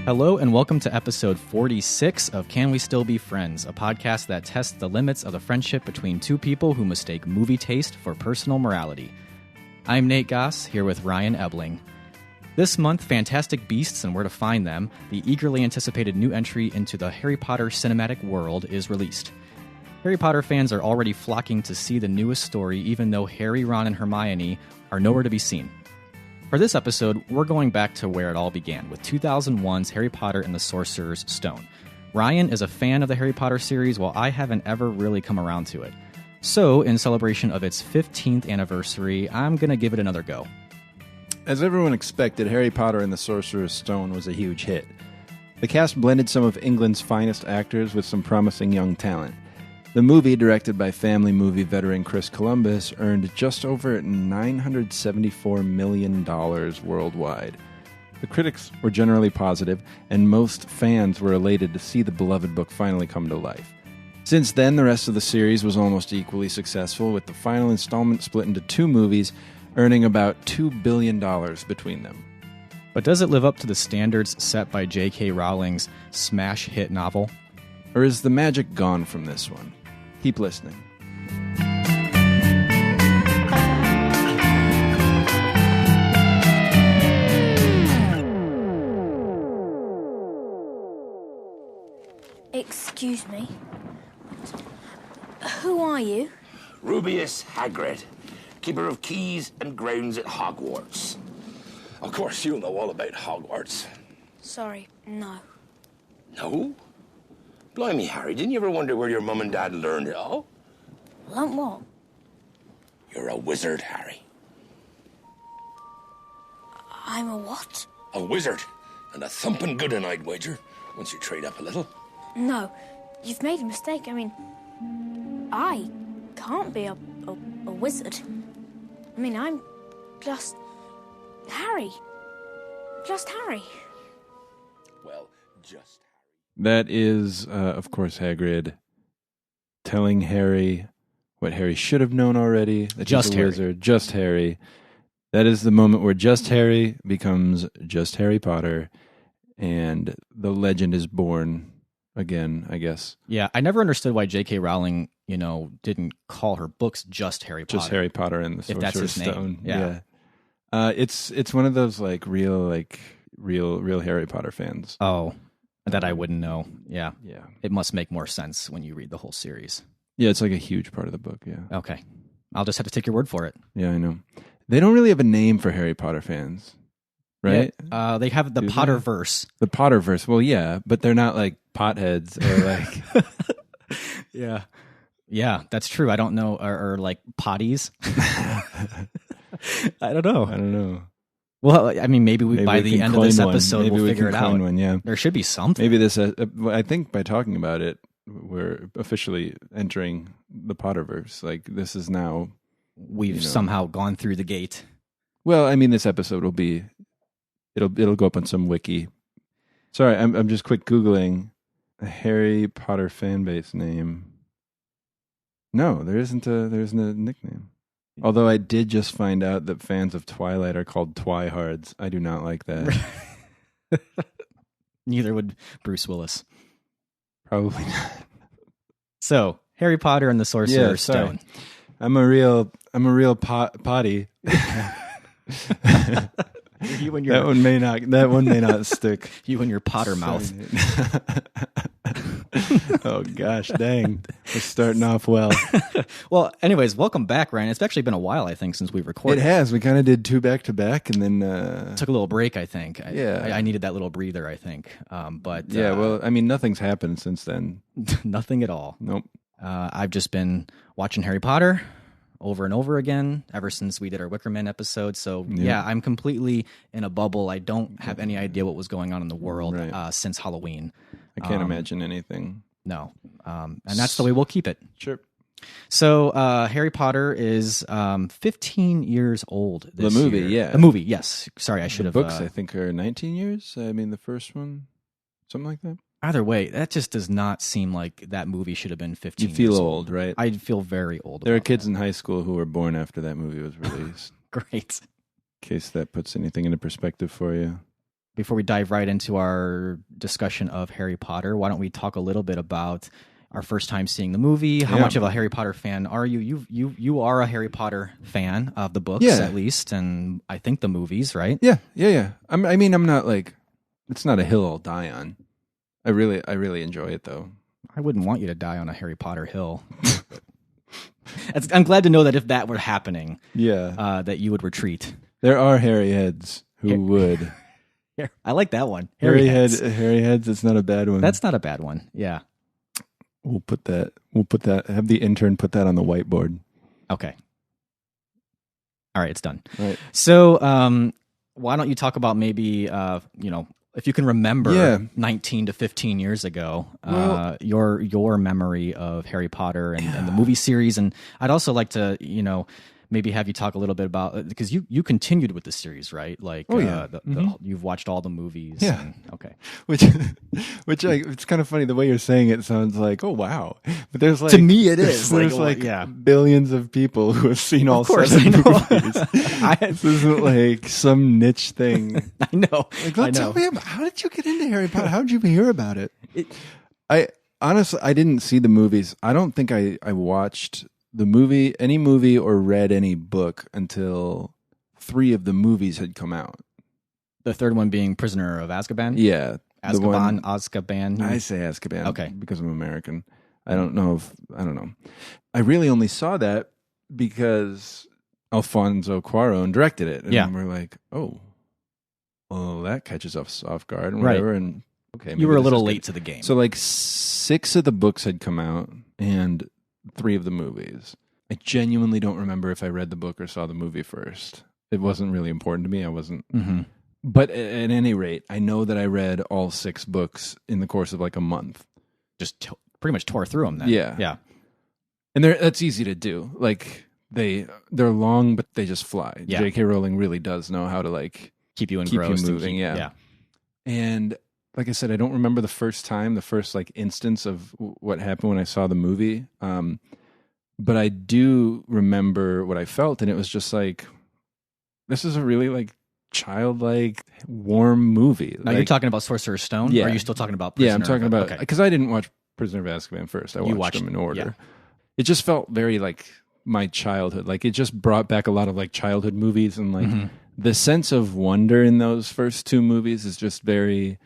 Hello and welcome to episode 46 of Can We Still Be Friends, a podcast that tests the limits of the friendship between two people who mistake movie taste for personal morality. I'm Nate Goss, here with Ryan Ebling. This month, Fantastic Beasts and Where to Find Them, the eagerly anticipated new entry into the Harry Potter cinematic world, is released. Harry Potter fans are already flocking to see the newest story, even though Harry, Ron, and Hermione are nowhere to be seen. For this episode, we're going back to where it all began, with 2001's Harry Potter and the Sorcerer's Stone. Ryan is a fan of the Harry Potter series, while I haven't ever really come around to it. So, in celebration of its 15th anniversary, I'm going to give it another go. As everyone expected, Harry Potter and the Sorcerer's Stone was a huge hit. The cast blended some of England's finest actors with some promising young talent. The movie, directed by family movie veteran Chris Columbus, earned just over $974 million worldwide. The critics were generally positive, and most fans were elated to see the beloved book finally come to life. Since then, the rest of the series was almost equally successful, with the final installment split into two movies, earning about $2 billion between them. But does it live up to the standards set by J.K. Rowling's smash hit novel? Or is the magic gone from this one? Keep listening. Excuse me. Who are you? Rubeus Hagrid, keeper of keys and grounds at Hogwarts. Of course, you'll know all about Hogwarts. Sorry, no. No? Blimey, Harry, didn't you ever wonder where your mum and dad learned it all? Learn what? You're a wizard, Harry. I'm a what? A wizard. And a thumping good one, I'd wager, once you trade up a little. No, you've made a mistake. I mean, I can't be a wizard. I mean, I'm just Harry. Just Harry. Well, just... That is, of course, Hagrid telling Harry what Harry should have known already, that Just he's a Harry. wizard, just Harry. That is the moment where just Harry becomes just Harry Potter, and the legend is born again, I guess. Yeah, I never understood why J.K. Rowling, didn't call her books just Harry Potter. Just Harry Potter and the If that's Sorcerer's his name, Stone. yeah. It's one of those real Harry Potter fans. Oh, that I wouldn't know. Yeah. Yeah. It must make more sense when you read the whole series. Yeah, it's like a huge part of the book, yeah. Okay. I'll just have to take your word for it. Yeah, I know. They don't really have a name for Harry Potter fans, right? Yeah, they have the Do they? Potterverse. The Potterverse. Well, yeah, but they're not like potheads or like... Yeah. Yeah, that's true. I don't know. Or like potties. I don't know. Well, I mean, maybe by the end of this episode, we'll figure it out. One, yeah. There should be something. Maybe this, I think by talking about it, we're officially entering the Potterverse. Like, this is now... We've somehow gone through the gate. Well, I mean, this episode will be... It'll go up on some wiki. Sorry, I'm just quick Googling a Harry Potter fan base name. No, there isn't a nickname. Although I did just find out that fans of Twilight are called Twihards. I do not like that. Neither would Bruce Willis. Probably not. So, Harry Potter and the Sorcerer's Stone. I'm a real Pott-ee. You and your that one may not stick. You and your Potter mouth. Oh gosh, dang. We're starting off well. Well, anyways, welcome back, Ryan. It's actually been a while, I think, since we recorded. It has. We kind of did two back to back, and then took a little break, I think. Yeah. I needed that little breather, I think. But yeah, well, I mean, nothing's happened since then. Nothing at all. Nope. I've just been watching Harry Potter over and over again ever since we did our Wickerman episode. So yeah, I'm completely in a bubble. I don't have any idea what was going on in the world since Halloween. I can't imagine anything. No. And that's the way we'll keep it. Sure. So Harry Potter is 15 years old this The movie, year. yeah. The movie, yes. Sorry, I should have... Books, I think, are 19 years. I mean, the first one, something like that. Either way, that just does not seem like that movie should have been 15 You feel years old, right? I'd feel very old. There are about kids that. in high school who were born after that movie was released. Great. In case that puts anything into perspective for you. before we dive right into our discussion of Harry Potter, why don't we talk a little bit about our first time seeing the movie? How much of a Harry Potter fan are you? You are a Harry Potter fan of the books, at least, and I think the movies, right? Yeah. I mean, I'm not like, it's not a hill I'll die on. I really enjoy it, though. I wouldn't want you to die on a Harry Potter hill. I'm glad to know that if that were happening, that you would retreat. There are Harry heads who would. I like that one. Harry heads. It's not a bad one. That's not a bad one. Yeah. We'll put that. Have the intern put that on the whiteboard. Okay. All right, it's done. All right. So, why don't you talk about maybe, if you can remember 19 to 15 years ago, your memory of Harry Potter and the movie series. And I'd also like to, maybe have you talk a little bit about, because you continued with the series, right? Like, you've watched all the movies. Yeah. Okay. Which it's kind of funny. The way you're saying it sounds like, oh, wow. But there's like, to me, it is. There's billions of people who have seen all 7 movies. This isn't like some niche thing. I know. Like, tell me, how did you get into Harry Potter? How did you hear about it? I honestly, I didn't see the movies. I don't think I watched any movie or read any book until 3 of the movies had come out. The third one being Prisoner of Azkaban? Yeah. Azkaban. I say Azkaban. Okay. Because I'm American. I don't know. I really only saw that because Alfonso Cuarón directed it. And we're like, oh, well, that catches us off guard and whatever. Right. And okay. You were a little late to the game. So like 6 of the books had come out and 3 of the movies. I genuinely don't remember if I read the book or saw the movie first. It wasn't really important to me. I wasn't. Mm-hmm. But at any rate, I know that I read all 6 books in the course of like a month. Just pretty much tore through them then. Yeah. And that's easy to do. Like they're long, but they just fly. Yeah. J.K. Rowling really does know how to like keep you engrossed, keep you moving. Yeah. And like I said, I don't remember the first like instance of what happened when I saw the movie. But I do remember what I felt, and it was just like, this is a really like childlike, warm movie. Now, you're talking about Sorcerer's Stone? Yeah. Or are you still talking about Prisoner? Yeah, I'm talking about, because I didn't watch Prisoner of Azkaban first. I watched them in order. Yeah. It just felt very like my childhood. Like it just brought back a lot of like childhood movies, and like the sense of wonder in those first 2 movies is just very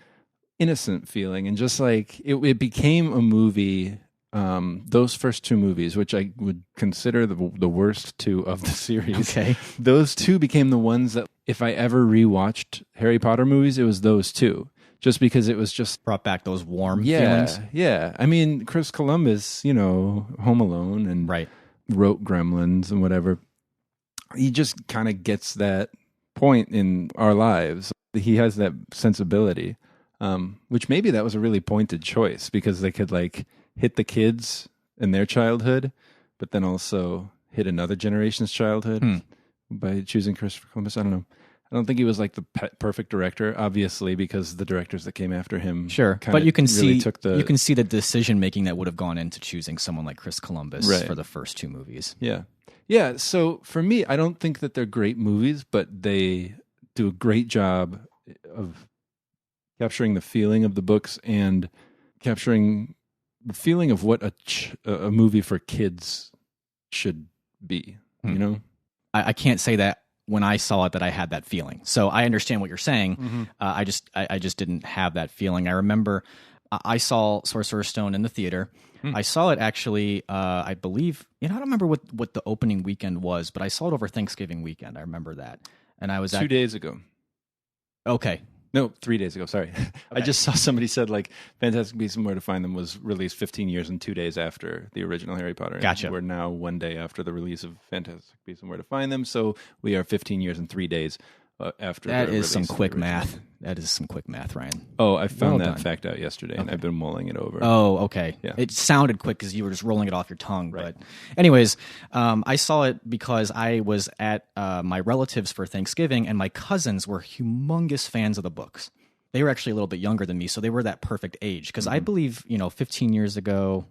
innocent feeling, and just like it became a movie. Those first 2 movies, which I would consider the worst 2 of the series, those 2 became the ones that if I ever rewatched Harry Potter movies, it was those 2, just because it was just brought back those warm feelings. Yeah. I mean, Chris Columbus, Home Alone and wrote Gremlins and whatever. He just kind of gets that point in our lives. He has that sensibility, which maybe that was a really pointed choice, because they could like hit the kids in their childhood, but then also hit another generation's childhood by choosing Christopher Columbus. I don't know. I don't think he was like the perfect director, obviously, because the directors that came after him, but you can see the decision making that would have gone into choosing someone like Chris Columbus for the first 2 movies. Yeah. So for me, I don't think that they're great movies, but they do a great job of capturing the feeling of the books and capturing the feeling of what a movie for kids should be. I can't say that when I saw it that I had that feeling. So I understand what you're saying. I just didn't have that feeling. I remember I saw Sorcerer's Stone in the theater. I saw it actually, I believe, I don't remember what the opening weekend was, but I saw it over Thanksgiving weekend. I remember that. And I was 2 days ago. Okay. No, 3 days ago. Sorry. Okay. I just saw somebody said like Fantastic Beasts and Where to Find Them was released 15 years and 2 days after the original Harry Potter. Gotcha. We're now 1 day after the release of Fantastic Beasts and Where to Find Them. So we are 15 years and 3 days after that the is some quick original. math. That is some quick math, Ryan. Oh, I found that fact out yesterday, and I've been mulling it over. Oh, okay. Yeah. It sounded quick because you were just rolling it off your tongue. Right. But anyways, I saw it because I was at my relatives for Thanksgiving, and my cousins were humongous fans of the books. They were actually a little bit younger than me, so they were that perfect age. Because I believe, 15 years ago,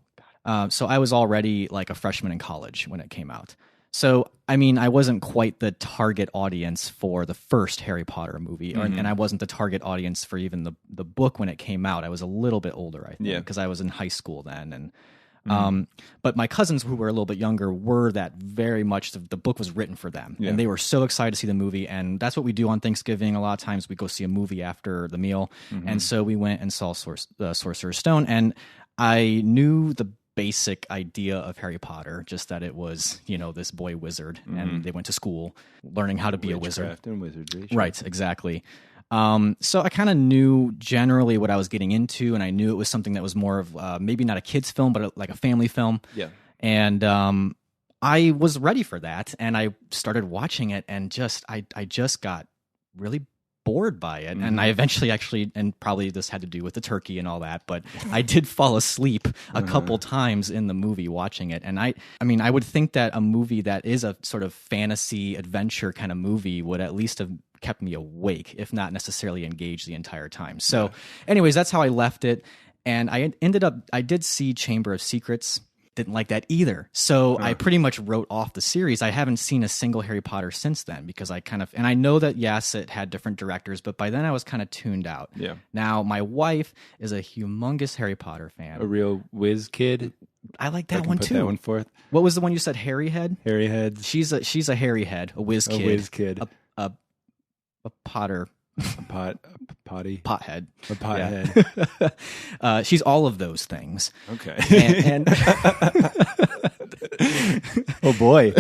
so I was already like a freshman in college when it came out. So, I mean, I wasn't quite the target audience for the first Harry Potter movie, and I wasn't the target audience for even the book when it came out. I was a little bit older, I think, because I was in high school then. And but my cousins who were a little bit younger were that very much the book was written for them, and they were so excited to see the movie. And that's what we do on Thanksgiving. A lot of times we go see a movie after the meal, and so we went and saw Sorcerer's Stone, and I knew the basic idea of Harry Potter, just that it was, this boy wizard, and they went to school learning how to be a wizard. Witchcraft and wizardry. Sure. Right, exactly. So I kind of knew generally what I was getting into, and I knew it was something that was more of maybe not a kid's film, but like a family film. Yeah. And I was ready for that, and I started watching it, and I just got really bored by it. And I eventually actually, and probably this had to do with the turkey and all that, but I did fall asleep a couple times in the movie watching it. And I mean, I would think that a movie that is a sort of fantasy adventure kind of movie would at least have kept me awake, if not necessarily engaged the entire time. So anyways, that's how I left it. And I did see Chamber of Secrets. Didn't like that either. So I pretty much wrote off the series. I haven't seen a single Harry Potter since then, because and I know that, yes, it had different directors, but by then I was kind of tuned out. Yeah. Now, my wife is a humongous Harry Potter fan. A real whiz kid. I like that I can one put too. That one forth. What was the one you said? Harry Head? Harry Head. She's a Harry Head, a whiz kid. A whiz kid. A Potter. Potty. Pothead. A pothead. She's all of those things. Okay. And oh boy.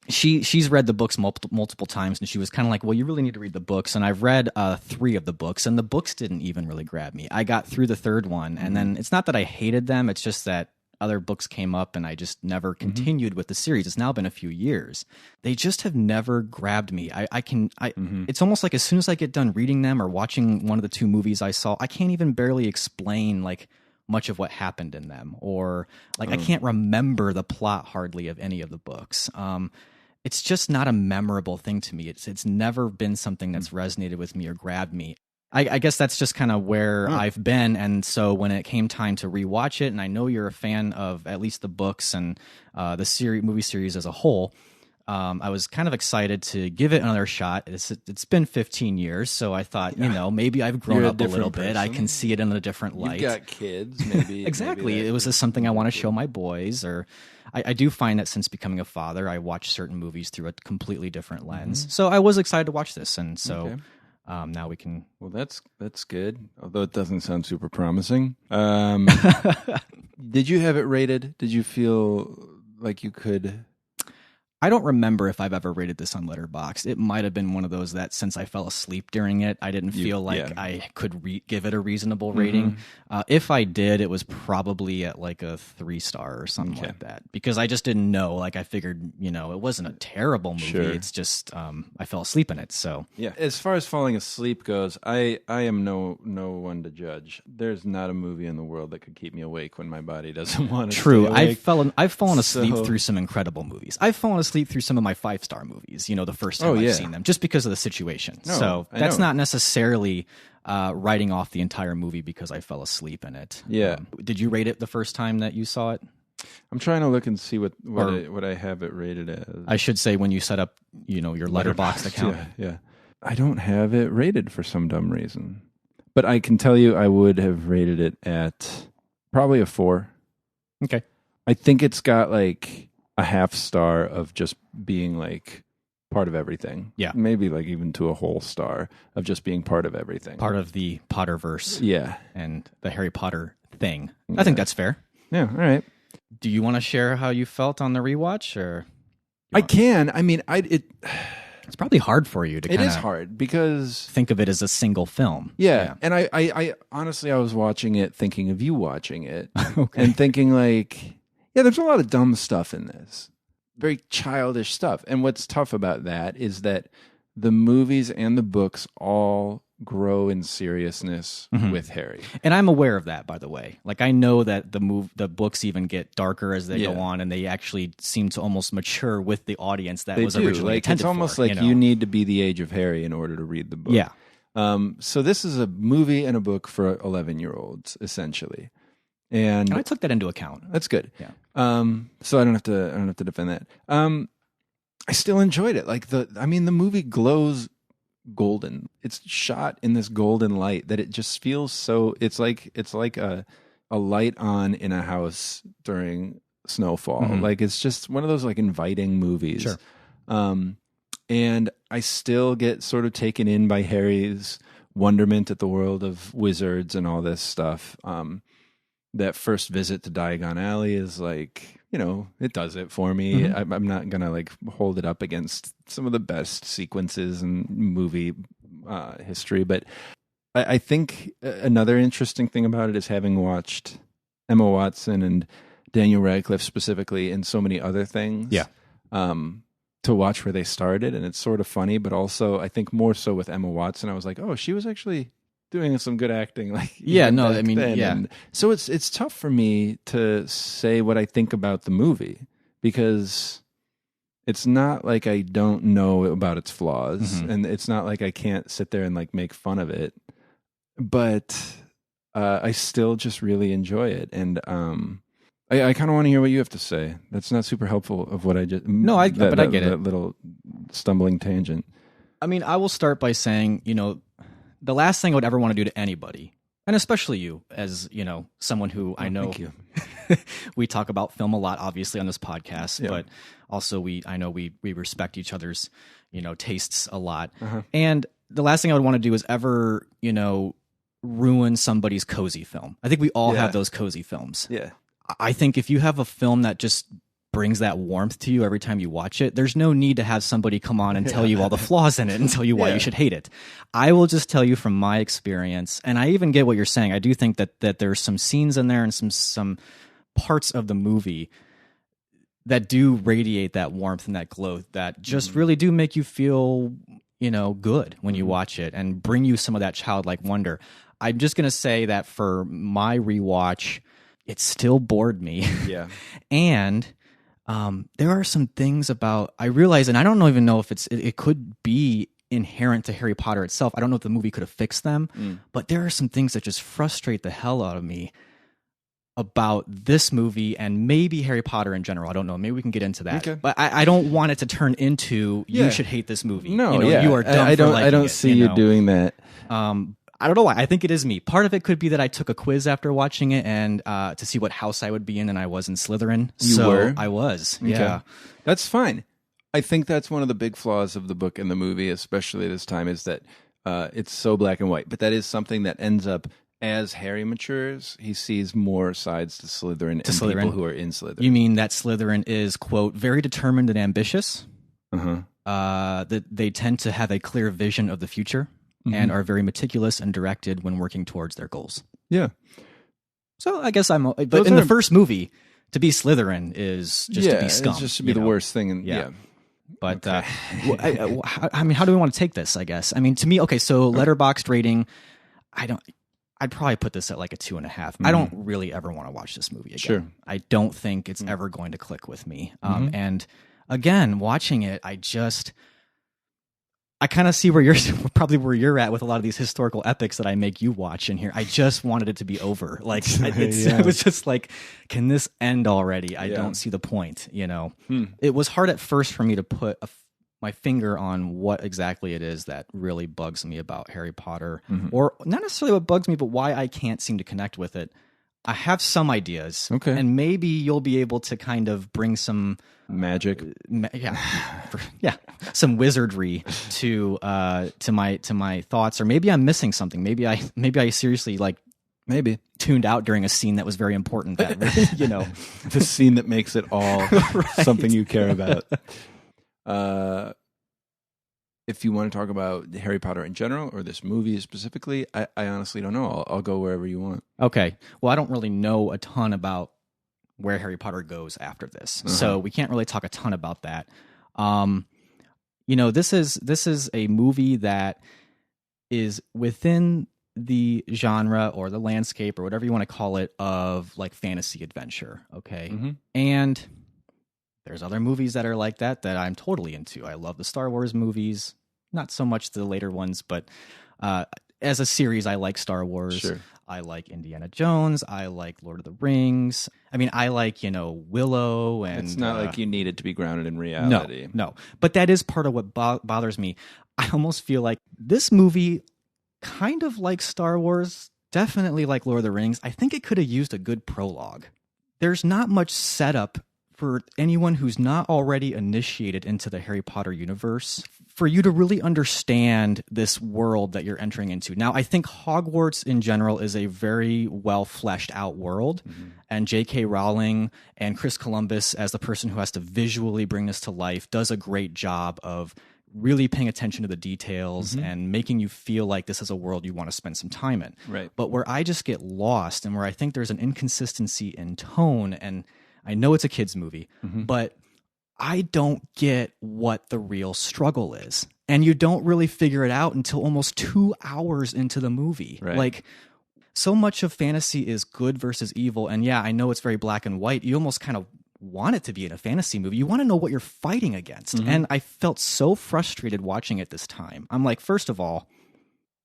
She's read the books multiple times, and she was kind of like, well, you really need to read the books. And I've read 3 of the books, and the books didn't even really grab me. I got through the 3rd one, and then it's not that I hated them, it's just that other books came up and I just never continued with the series. It's now been a few years. They just have never grabbed me. It's almost like as soon as I get done reading them or watching one of the 2 movies I saw, I can't even barely explain like much of what happened in them, or like I can't remember the plot hardly of any of the books. It's just not a memorable thing to me. It's never been something that's resonated with me or grabbed me. I guess that's just kind of where I've been. And so when it came time to rewatch it, and I know you're a fan of at least the books and the movie series as a whole, I was kind of excited to give it another shot. It's been 15 years, so I thought, maybe I've grown up a little bit. I can see it in a different light. You've got kids, maybe. Exactly. Maybe it was just something I want to show my boys. Or I do find that since becoming a father, I watch certain movies through a completely different lens. So I was excited to watch this, and so... Okay. Now we can. Well, that's good. Although it doesn't sound super promising. Did you have it rated? Did you feel like you could? I don't remember if I've ever rated this on Letterboxd. It might have been one of those that since I fell asleep during it, I didn't feel like I could give it a reasonable rating. If I did, it was probably at like a 3-star or something like that, because I just didn't know. Like I figured, it wasn't a terrible movie. Sure. It's just I fell asleep in it. So yeah, as far as falling asleep goes, I am no one to judge. There's not a movie in the world that could keep me awake when my body doesn't want to. True, stay awake. I've fallen asleep through some incredible movies. I've fallen asleep through some of my 5-star movies, the first time I've seen them, just because of the situation. No, so that's not necessarily writing off the entire movie because I fell asleep in it. Yeah. Did you rate it the first time that you saw it? I'm trying to look and see what I have it rated as. I should say when you set up, your Letterboxd account. Yeah. I don't have it rated for some dumb reason. But I can tell you I would have rated it at probably a 4. Okay. I think it's got like a 1/2 star of just being like part of everything. Yeah. Maybe like even to a whole star of just being part of everything. Part of the Potterverse. Yeah. And the Harry Potter thing. I think that's fair. Yeah, all right. Do you want to share how you felt on the rewatch, or? I can. I mean, it's probably hard for you to It is hard because think of it as a single film. Yeah. And I honestly, I was watching it thinking of you watching it and thinking like, yeah, there's a lot of dumb stuff in this. Very childish stuff. And what's tough about that is that the movies and the books all grow in seriousness with Harry. And I'm aware of that, by the way. Like I know that the books even get darker as they go on, and they actually seem to almost mature with the audience that was originally intended It's almost for, like you need to be the age of Harry in order to read the book. Yeah. So this is a movie and a book for 11-year-olds, essentially. And I took that into account. That's good. Yeah. So I don't have to defend that. I still enjoyed it. Like the movie glows golden. It's shot in this golden light that it just feels so. It's like a light on in a house during snowfall. Mhm. Like it's just one of those like inviting movies. Sure. And I still get sort of taken in by Harry's wonderment at the world of wizards and all this stuff. That first visit to Diagon Alley is like, it does it for me. Mm-hmm. I'm not gonna like hold it up against some of the best sequences in movie history, but I think another interesting thing about it is having watched Emma Watson and Daniel Radcliffe specifically in so many other things. Yeah. To watch where they started, and it's sort of funny, but also I think more so with Emma Watson, I was like, oh, she was actually doing some good acting. Like, yeah, no, back I mean, then. yeah. And so it's tough for me to say what I think about the movie because it's not like I don't know about its flaws, and it's not like I can't sit there and like make fun of it, but I still just really enjoy it, and I kind of want to hear what you have to say. That's not super helpful of what I just. No, I get it. That little stumbling tangent. I mean, I will start by saying, the last thing I would ever want to do to anybody, and especially you, as someone who I know. Thank you. We talk about film a lot, obviously, on this podcast, Yeah. but also I know we respect each other's tastes a lot. Uh-huh. And the last thing I would want to do is ever ruin somebody's cozy film. I think we all Yeah. have those cozy films. Yeah. I think if you have a film that just brings that warmth to you every time you watch it, there's no need to have somebody come on and tell you all the flaws in it and tell you why you should hate it. I will just tell you from my experience, and I even get what you're saying. I do think that there's some scenes in there and some parts of the movie that do radiate that warmth and that glow that just really do make you feel, good when you watch it and bring you some of that childlike wonder. I'm just going to say that for my rewatch, it still bored me. Yeah. And there are some things about, I realize, and I don't even know if it could be inherent to Harry Potter itself. I don't know if the movie could have fixed them, but there are some things that just frustrate the hell out of me about this movie and maybe Harry Potter in general. I don't know. Maybe we can get into that. Okay. But I don't want it to turn into you Yeah. should hate this movie. No, you are dumb I for liking I don't it, see you doing that. I don't know why. I think it is me. Part of it could be that I took a quiz after watching it and to see what house I would be in, and I was in Slytherin. You were? I was. Okay. Yeah. That's fine. I think that's one of the big flaws of the book and the movie, especially this time, is that it's so black and white. But that is something that ends up, as Harry matures, he sees more sides to Slytherin and people who are in Slytherin. You mean that Slytherin is, quote, very determined and ambitious? Uh-huh. That they tend to have a clear vision of the future and are very meticulous and directed when working towards their goals. Yeah. So I guess but Those in the are- first movie, to be Slytherin is just to be scum. It's just to be the know? worst thing. And, Yeah. yeah. But I mean, how do we want to take this? I guess. I mean, to me, okay. So letterboxd rating, I'd probably put this at like a 2.5. I don't really ever want to watch this movie again. Sure. I don't think it's ever going to click with me. And again, watching it, I kind of see where you're probably where you're at with a lot of these historical epics that I make you watch in here. I just wanted it to be over. Like I was just like, can this end already? I don't see the point. It was hard at first for me to put my finger on what exactly it is that really bugs me about Harry Potter, or not necessarily what bugs me, but why I can't seem to connect with it. I have some ideas, Okay. and maybe you'll be able to kind of bring some Magic. some wizardry to my thoughts, or maybe I'm missing something. Maybe I seriously Maybe. tuned out during a scene that was very important. That The scene that makes it all something you care about. If you want to talk about Harry Potter in general or this movie specifically, I honestly don't know. I'll go wherever you want. Okay. Well, I don't really know a ton about where Harry Potter goes after this, so we can't really talk a ton about that. This is a movie that is within the genre or the landscape or whatever you want to call it of like fantasy adventure. Okay. And there's other movies that are like that I'm totally into. I love the Star Wars movies, not so much the later ones, but as a series, I like Star Wars. Sure. I like Indiana Jones. I like Lord of the Rings. I mean, I like, Willow. And It's not like you need it to be grounded in reality. No. But that is part of what bothers me. I almost feel like this movie, kind of like Star Wars, definitely like Lord of the Rings, I think it could have used a good prologue. There's not much setup for anyone who's not already initiated into the Harry Potter universe for you to really understand this world that you're entering into. Now, I think Hogwarts in general is a very well fleshed out world, and J.K. Rowling and Chris Columbus, as the person who has to visually bring this to life, does a great job of really paying attention to the details and making you feel like this is a world you want to spend some time in. Right. But where I just get lost and where I think there's an inconsistency in tone, and I know it's a kid's movie, but I don't get what the real struggle is. And you don't really figure it out until almost 2 hours into the movie. Right. Like, so much of fantasy is good versus evil. And yeah, I know it's very black and white. You almost kind of want it to be in a fantasy movie. You want to know what you're fighting against. And I felt so frustrated watching it this time. I'm like, first of all,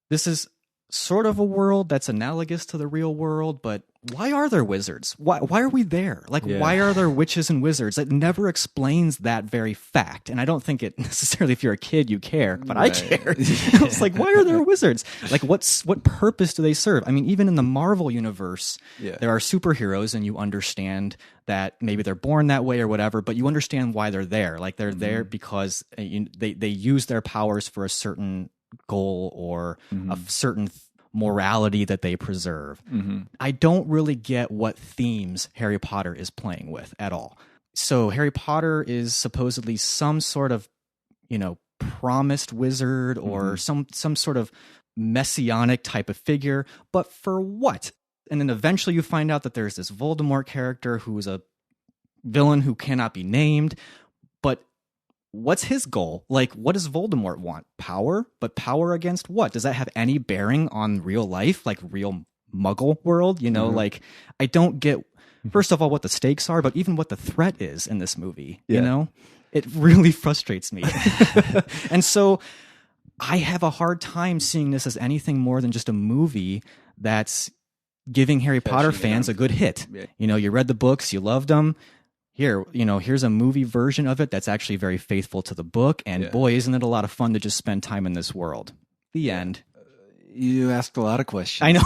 this is sort of a world that's analogous to the real world, but why are there wizards? Why are we there? Like, why are there witches and wizards? It never explains that very fact. And I don't think it necessarily, if you're a kid, you care, but I care. I was like, why are there wizards? Like, what purpose do they serve? I mean, even in the Marvel universe, there are superheroes, and you understand that maybe they're born that way or whatever, but you understand why they're there. Like, they're there because they use their powers for a certain goal or a certain morality that they preserve. I don't really get what themes Harry Potter is playing with at all. So Harry Potter is supposedly some sort of, promised wizard or some sort of messianic type of figure, but for what? And then eventually you find out that there's this Voldemort character who is a villain who cannot be named, but what's his goal? Like, what does Voldemort want? Power? But power against what? Does that have any bearing on real life, like real Muggle world? Like, I don't get, first of all, what the stakes are, but even what the threat is in this movie, It really frustrates me. And so I have a hard time seeing this as anything more than just a movie that's giving Harry Potter fans a good hit. You read the books, you loved them. Here's a movie version of it that's actually very faithful to the book, and boy, isn't it a lot of fun to just spend time in this world. The end. You asked a lot of questions. I know.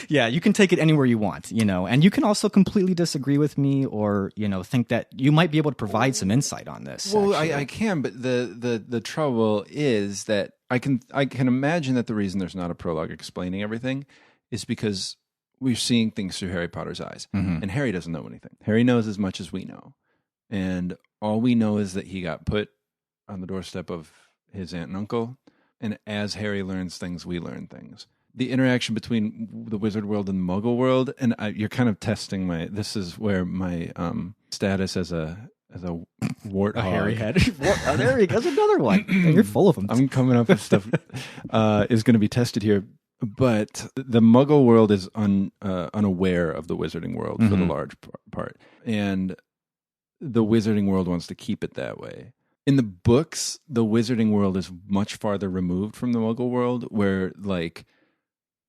There. You can take it anywhere you want, and you can also completely disagree with me, or think that you might be able to provide some insight on this. Well, I can, but the trouble is that I can imagine that the reason there's not a prologue explaining everything is because we're seeing things through Harry Potter's eyes. And Harry doesn't know anything. Harry knows as much as we know. And all we know is that he got put on the doorstep of his aunt and uncle. And as Harry learns things, we learn things. The interaction between the wizard world and the Muggle world, and you're kind of testing this is where my status as a warthog. A hairy head. There he goes, another one. You're full of them. I'm coming up with stuff is going to be tested here. But the Muggle world is unaware of the Wizarding world for the large part. And the Wizarding world wants to keep it that way. In the books, the Wizarding world is much farther removed from the Muggle world, where, like,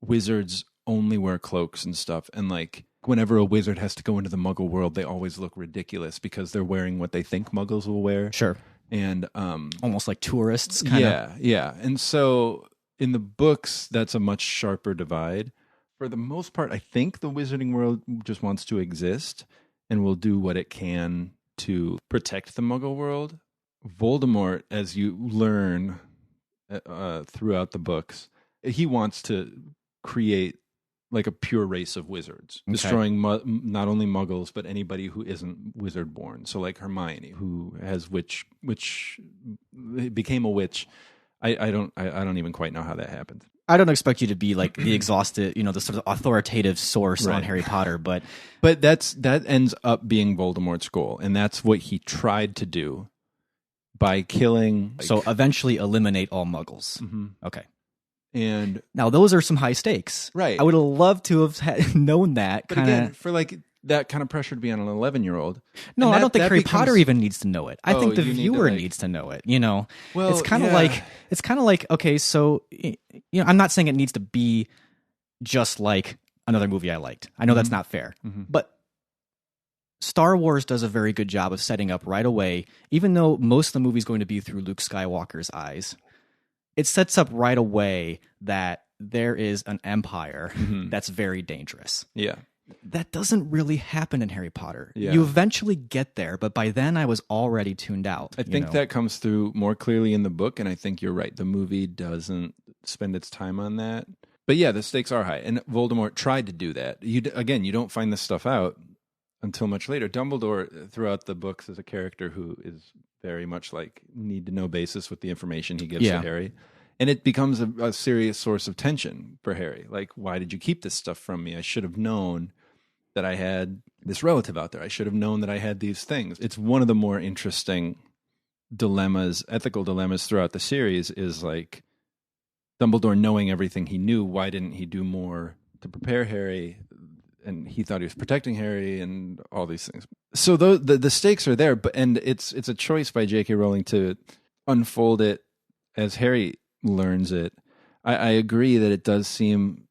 wizards only wear cloaks and stuff. And, like, whenever a wizard has to go into the Muggle world, they always look ridiculous because they're wearing what they think Muggles will wear. Sure. And almost like tourists, kind of. Yeah. And so in the books, that's a much sharper divide. For the most part, I think the Wizarding world just wants to exist and will do what it can to protect the Muggle world. Voldemort, as you learn throughout the books, he wants to create like a pure race of wizards, destroying not only Muggles but anybody who isn't wizard born. So, like Hermione, who has which became a witch. I don't even quite know how that happened. I don't expect you to be like the exhausted, the sort of authoritative source on Harry Potter, but that ends up being Voldemort's goal, and that's what he tried to do by killing. So eventually eliminate all Muggles. Okay. And now those are some high stakes, right? I would have loved to have known that. But again, for like that kind of pressure to be on an 11-year-old. No, And I don't think that Harry becomes- Potter even needs to know it. I think the you need to, viewer like- needs to know it. You know, Well, it's kind of yeah. like okay, so I'm not saying it needs to be just like another movie I liked. I know that's not fair, but Star Wars does a very good job of setting up right away, even though most of the movie is going to be through Luke Skywalker's eyes. It sets up right away that there is an empire that's very dangerous. Yeah. That doesn't really happen in Harry Potter. Yeah. You eventually get there, but by then I was already tuned out. I think that comes through more clearly in the book, and I think you're right. The movie doesn't spend its time on that. But yeah, the stakes are high, and Voldemort tried to do that. You don't find this stuff out until much later. Dumbledore, throughout the books, is a character who is very much like need-to-know basis with the information he gives to Harry. And it becomes a serious source of tension for Harry. Like, why did you keep this stuff from me? I should have known that I had this relative out there. I should have known that I had these things. It's one of the more interesting dilemmas, ethical dilemmas throughout the series is like Dumbledore knowing everything he knew. Why didn't he do more to prepare Harry? And he thought he was protecting Harry and all these things. So the stakes are there, and it's a choice by J.K. Rowling to unfold it as Harry learns it. I agree that it does seem,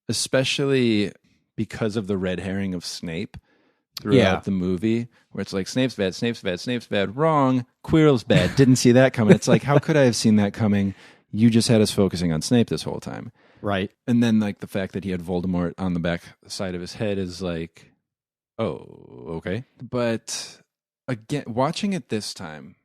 especially because of the red herring of Snape throughout the movie, where it's like, Snape's bad, Snape's bad, Snape's bad, wrong, Quirrell's bad, didn't see that coming. It's like, how could I have seen that coming? You just had us focusing on Snape this whole time. Right. And then like the fact that he had Voldemort on the back side of his head is like, oh, okay. But again, watching it this time,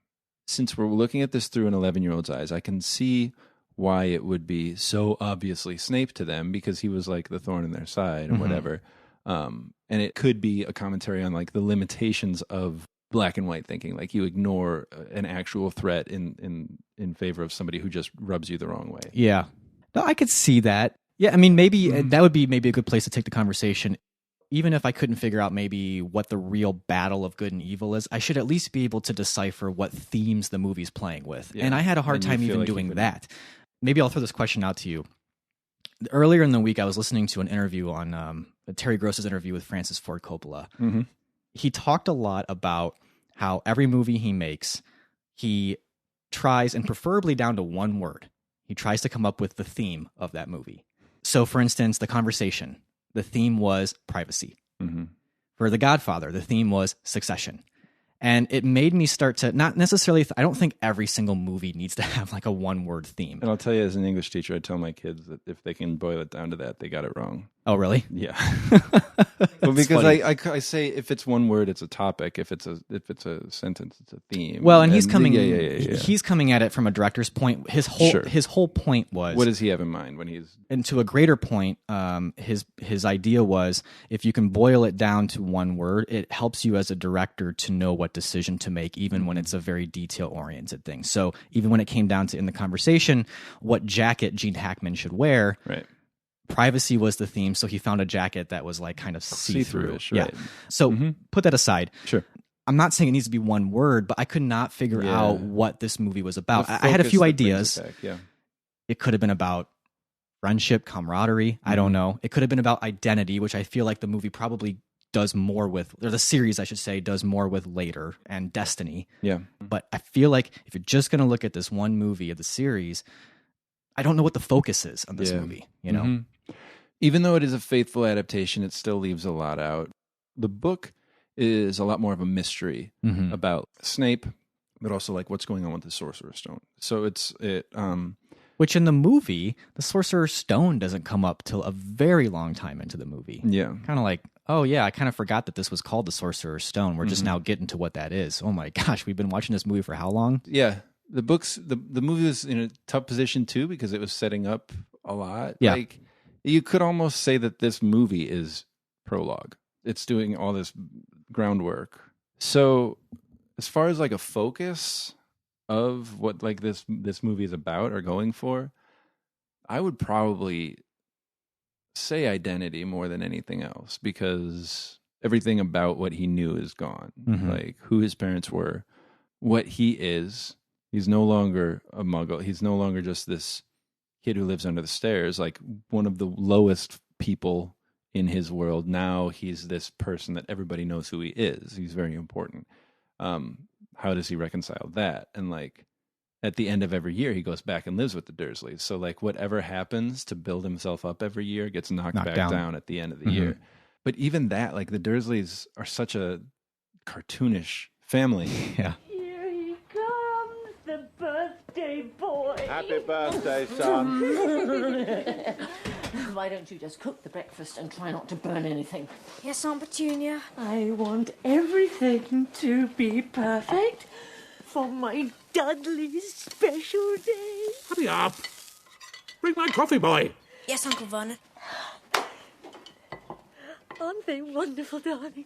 since we're looking at this through an 11-year-old's eyes, I can see why it would be so obviously Snape to them, because he was like the thorn in their side and whatever. And it could be a commentary on like the limitations of black and white thinking. Like you ignore an actual threat in favor of somebody who just rubs you the wrong way. Yeah. No, I could see that. Yeah, I mean, maybe that would be maybe a good place to take the conversation. Even if I couldn't figure out maybe what the real battle of good and evil is, I should at least be able to decipher what themes the movie's playing with. Yeah. And I had a hard And you time feel even like you doing could- that. Maybe I'll throw this question out to you. Earlier in the week, I was listening to an interview on Terry Gross's interview with Francis Ford Coppola. He talked a lot about how every movie he makes, he tries, and preferably down to one word, he tries to come up with the theme of that movie. So, for instance, The Conversation, the theme was privacy. For The Godfather, the theme was succession. And it made me start to not necessarily, I don't think every single movie needs to have like a one-word theme. And I'll tell you, as an English teacher, I tell my kids that if they can boil it down to that, they got it wrong. Oh, really? Yeah. Well, because I say if it's one word, it's a topic. If it's a sentence, it's a theme. Well, and he's And- coming. Yeah. He's coming at it from a director's point. His whole point was. What does he have in mind when he's? And to a greater point, his idea was if you can boil it down to one word, it helps you as a director to know what decision to make, even when it's a very detail-oriented thing. So even when it came down to in The Conversation, what jacket Gene Hackman should wear, Right. privacy was the theme. So he found a jacket that was like kind of see-through. See-through-ish, Yeah. right. So put that aside. Sure. I'm not saying it needs to be one word, but I could not figure Yeah. out what this movie was about. The I had a focus few that brings ideas. it back, yeah. It could have been about friendship, camaraderie. I don't know. It could have been about identity, which I feel like the movie probably does more with, or the series, I should say, does more with later, and destiny. Yeah. But I feel like if you're just going to look at this one movie of the series, I don't know what the focus is on this Yeah. movie, you know? Even though it is a faithful adaptation, it still leaves a lot out. The book is a lot more of a mystery about Snape, but also like what's going on with the Sorcerer's Stone. So Which in the movie, the Sorcerer's Stone doesn't come up till a very long time into the movie. yeah. Kind of like, oh yeah, I kind of forgot that this was called the Sorcerer's Stone. We're just now getting to what that is. Oh my gosh, we've been watching this movie for how long? Yeah. The movie was in a tough position too because it was setting up a lot. Yeah. Like you could almost say that this movie is prologue. It's doing all this groundwork. So as far as like a focus of what like this movie is about or going for, I would probably say identity more than anything else, because everything about what he knew is gone. Like who his parents were, what he is. He's no longer a muggle. He's no longer just this kid who lives under the stairs, like one of the lowest people in his world. Now he's this person that everybody knows who he is. He's very important. How does he reconcile that? And like at the end of every year, he goes back and lives with the Dursleys. So like whatever happens to build himself up every year gets knocked back down at the end of the year. But even that, like the Dursleys are such a cartoonish family. Yeah. Here he comes, the birthday boy. Happy birthday, son. Why don't you just cook the breakfast and try not to burn anything? Yes, Aunt Petunia. I want everything to be perfect for my Dudley's special day. Hurry up. Bring my coffee, boy. Yes, Uncle Vernon. Aren't they wonderful, darling?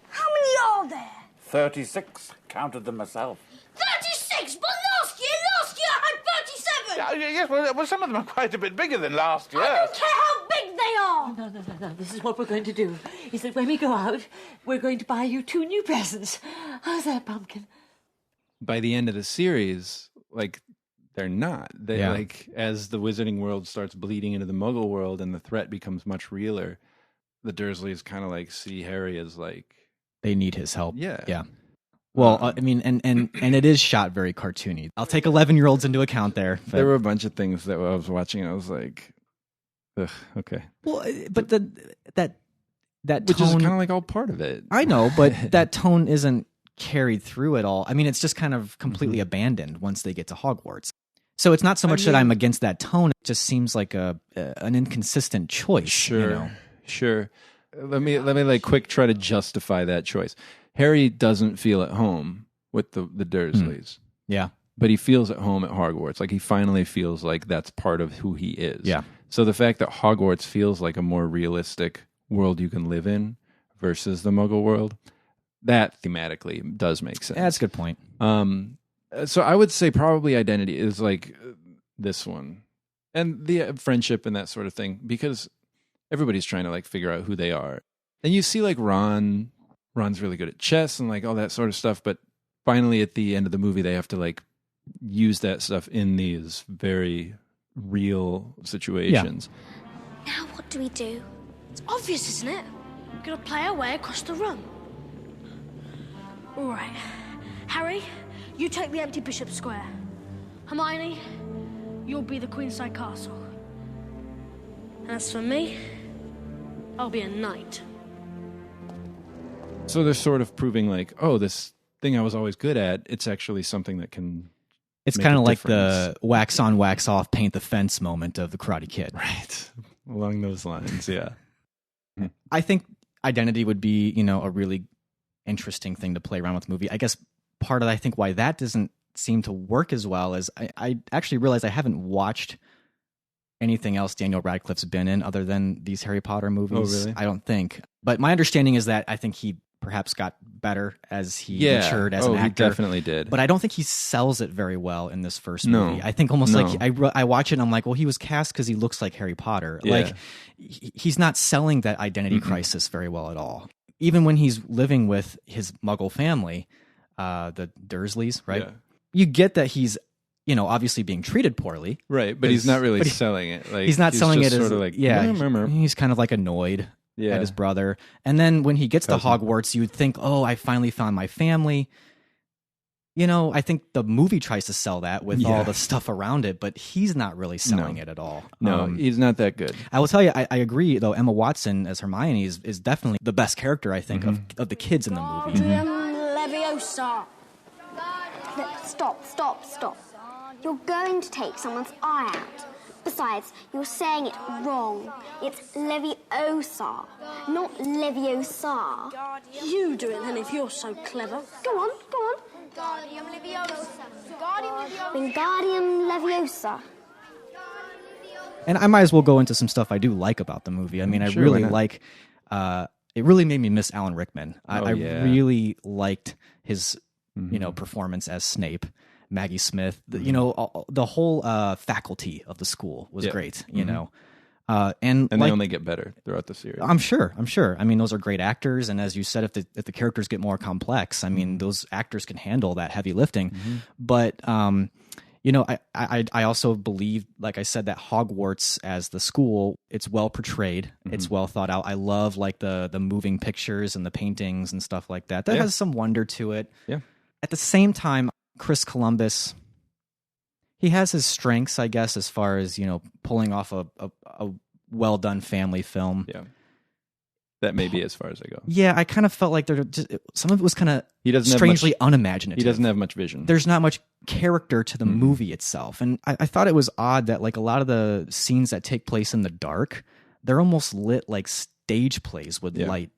How many are there? 36. Counted them myself. 36! But last year I had 37! Yes, well, some of them are quite a bit bigger than last year. I don't care how big they are! No. This is what we're going to do. Is that when we go out, we're going to buy you 2 new presents. How's that, Pumpkin? By the end of the series, like they're not. They Yeah. like as the Wizarding world starts bleeding into the Muggle world and the threat becomes much realer, the Dursleys kind of like see Harry as like They need his help. Yeah. Yeah. Well, I mean, and it is shot very cartoony. I'll take 11-year-olds into account there. But, there were a bunch of things that I was watching and I was like, ugh, okay. well, but that Which tone, is kind of like all part of it. I know, but that tone isn't carried through at all. I mean, it's just kind of completely abandoned once they get to Hogwarts. So it's not so much that I'm against that tone. It just seems like an inconsistent choice. Sure. You know? Sure. Let me like quick try to justify that choice. Harry doesn't feel at home with the Dursleys. Yeah. But he feels at home at Hogwarts. Like he finally feels like that's part of who he is. Yeah. So the fact that Hogwarts feels like a more realistic world you can live in versus the Muggle world, that thematically does make sense. Yeah, that's a good point. So I would say probably identity is like this one. And the friendship and that sort of thing, because everybody's trying to like figure out who they are. And you see like Ron's really good at chess and like all that sort of stuff, but finally at the end of the movie they have to like use that stuff in these very real situations. Now what do we do? It's obvious, isn't it? We're gonna play our way across the room. All right. Harry, you take the empty Bishop Square. Hermione, you'll be the Queenside Castle. And as for me, I'll be a knight. So they're sort of proving like, oh, this thing I was always good at, it's actually something that can It's make kind a of like difference. the wax on, wax off, paint the fence moment of the Karate Kid. Right. Along those lines, yeah. I think identity would be, a really interesting thing to play around with the movie. I guess part of I think why that doesn't seem to work as well is I actually realized I haven't watched anything else Daniel Radcliffe's been in other than these Harry Potter movies. Oh, really? I don't think. But my understanding is that I think he perhaps got better as he matured as an actor. He definitely did. But I don't think he sells it very well in this first No. movie. I think almost No. like I watch it and I'm like, well, he was cast because he looks like Harry Potter. Yeah. Like he's not selling that identity crisis very well at all. Even when he's living with his Muggle family, the Dursleys, right? Yeah. You get that he's obviously being treated poorly. Right, but he's not really but he- selling it. Like He's not selling it just as sort of like yeah. He's kind of like annoyed Yeah. at his brother, and then when he gets to Cousin. Hogwarts, you would think, "Oh, I finally found my family." I think the movie tries to sell that with all Yeah. the stuff around it, but he's not really selling it at all. No, he's not that good. I will tell you, I agree. Though Emma Watson as Hermione is definitely the best character I think of the kids in the movie. Leviosa. Stop. You're going to take someone's eye out. Besides, you're saying it wrong. It's Leviosa, not Leviosa. You do it then if you're so clever. Go on. Wingardium Leviosa. And I might as well go into some stuff I do like about the movie. I mean, Sure, I really why not? like. It really made me miss Alan Rickman. I yeah. really liked his, performance as Snape, Maggie Smith. The whole faculty of the school was Yeah. great. And And like, they only get better throughout the series. I'm sure. I mean, those are great actors, and as you said, if the characters get more complex, I mean, those actors can handle that heavy lifting. But You know, I also believe, like I said, that Hogwarts as the school, it's well portrayed. It's well thought out. I love like the moving pictures and the paintings and stuff like that. That has some wonder to it. Yeah. At the same time, Chris Columbus, he has his strengths, I guess, as far as, you know, pulling off a well done family film. Yeah. That may be as far as I go. Yeah, I kind of felt like some of it was kind of strangely unimaginative. He doesn't have much vision. There's not much character to the movie itself. And I thought it was odd that like a lot of the scenes that take place in the dark, they're almost lit like stage plays would light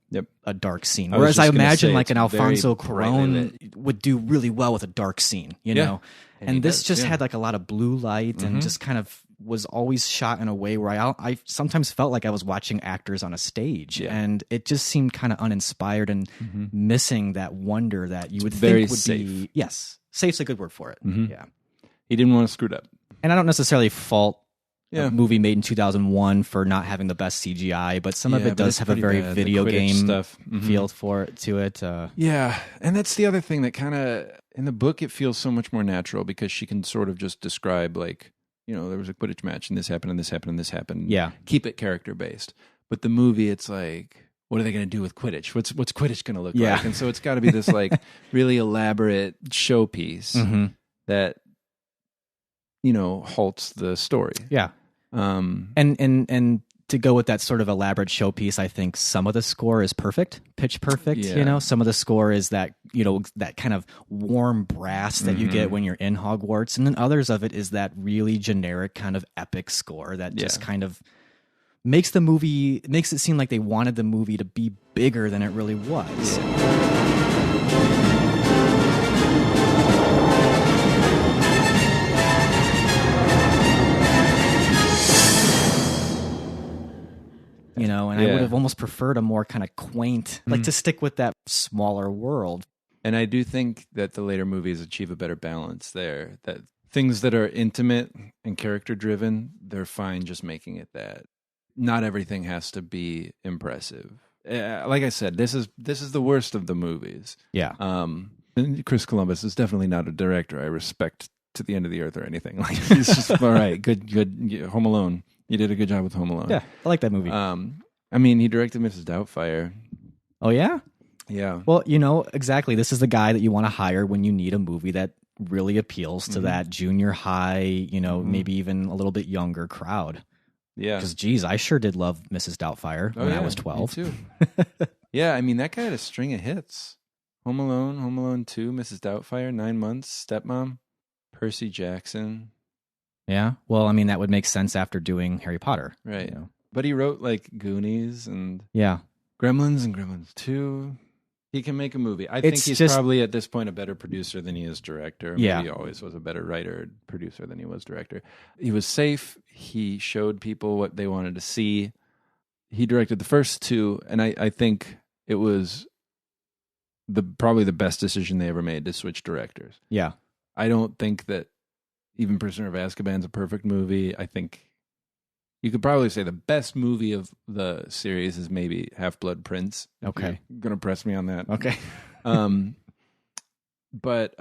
a dark scene. Whereas I imagine like an Alfonso Cuarón would do really well with a dark scene, you know? And this just had like a lot of blue light and just kind of was always shot in a way where I sometimes felt like I was watching actors on a stage, and it just seemed kind of uninspired and missing that wonder that you would think would be. Yes, safe's a good word for it. Yeah, he didn't want to screw it up, and I don't necessarily fault a movie made in 2001 for not having the best CGI, but some of it does have a very video game stuff feel to it. Yeah, and that's the other thing that kind of in the book it feels so much more natural because she can sort of just describe like, you know, there was a Quidditch match and this happened and this happened and this happened. Yeah. Keep it character based. But the movie, it's like, what are they going to do with Quidditch? What's Quidditch going to look like? And so it's got to be this like really elaborate showpiece that, you know, halts the story. Yeah. And to go with that sort of elaborate showpiece, I think some of the score is perfect, pitch perfect. You know, some of the score is that, you know, that kind of warm brass that you get when you're in Hogwarts, and then others of it is that really generic kind of epic score that just kind of makes it seem like they wanted the movie to be bigger than it really was. You know, and I would have almost preferred a more kind of quaint, like to stick with that smaller world. And I do think that the later movies achieve a better balance there. That things that are intimate and character driven, they're fine just making it that. Not everything has to be impressive. Like I said, this is the worst of the movies. Yeah. And Chris Columbus is definitely not a director I respect to the end of the earth or anything. Like he's just all right, good. Home Alone. You did a good job with Home Alone. Yeah, I like that movie. I mean, he directed Mrs. Doubtfire. Oh, yeah? Yeah. Well, you know, exactly. This is the guy that you want to hire when you need a movie that really appeals to that junior high, you know, maybe even a little bit younger crowd. Yeah. Because, geez, I sure did love Mrs. Doubtfire when I was 12. Me too. Yeah, I mean, that guy had a string of hits. Home Alone 2, Mrs. Doubtfire, 9 Months, Stepmom, Percy Jackson. Yeah, well, I mean, that would make sense after doing Harry Potter. Right. You know? But he wrote, like, Goonies and Gremlins and Gremlins 2. He can make a movie. I think he's probably, at this point, a better producer than he is director. Maybe he always was a better writer, producer than he was director. He was safe. He showed people what they wanted to see. He directed the first two, and I think it was probably the best decision they ever made to switch directors. Yeah. I don't think that even Prisoner of Azkaban's a perfect movie. I think you could probably say the best movie of the series is maybe Half-Blood Prince. Okay. You're going to press me on that. Okay. But